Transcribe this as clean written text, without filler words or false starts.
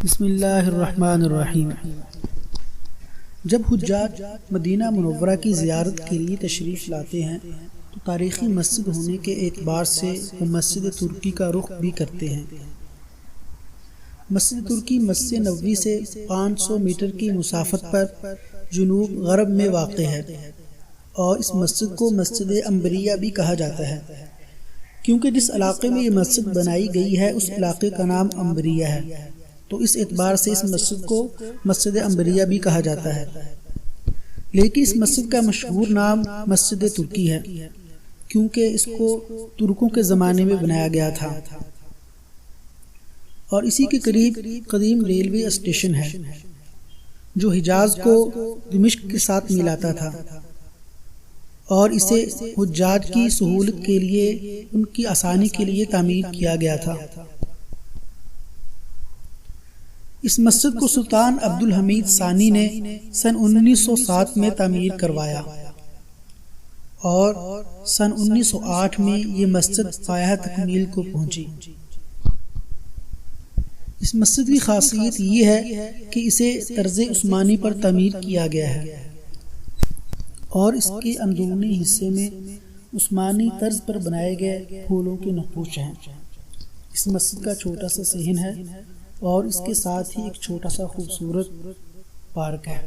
बिस्मिल्लाहिर्रहमानिर्रहीम। जब हुज्जाज Medina Munawwara की ज़ियारत के लिए तशरीफ़ लाते हैं तो तारीख़ी मस्जिद होने के एतबार से वो मस्जिद तुर्की का रुख भी करते हैं। मस्जिद तुर्की मस्जिद नबवी से 500 मीटर की मुसाफत पर जुनूब गरब में वाक़ है और इस मस्जिद को मस्जिद अंबरिया भी कहा जाता है, क्योंकि जिस इलाक़े में ये मस्जिद बनाई गई है उस इलाक़े का नाम अंबरिया है। तो इस एतबार से इस मस्जिद को मस्जिद अंबरिया भी कहा जाता है। लेकिन इस मस्जिद का मशहूर नाम मस्जिद तुर्की है, क्योंकि इसको तुर्कों के ज़माने में बनाया गया था और इसी के करीब कदीम रेलवे स्टेशन है जो हिजाज को दिमिश्क के साथ मिलाता था और इसे हुज्जाज की सहूलत के लिए, उनकी आसानी के लिए तामीर किया गया था। इस मस्जिद को सुल्तान अब्दुल हमीद सानी ने सन 1907 में तामीर करवाया और सन 1908 में ये मस्जिद पाया तकमील को पहुंची। इस मस्जिद की खासियत ये है कि इसे तर्ज़े उस्मानी पर तामीर किया गया है और इसके अंदरूनी हिस्से में उस्मानी तर्ज पर बनाए गए फूलों के नक्श हैं। इस मस्जिद का छोटा सा सहन है और इसके साथ ही एक छोटा सा खूबसूरत पार्क है।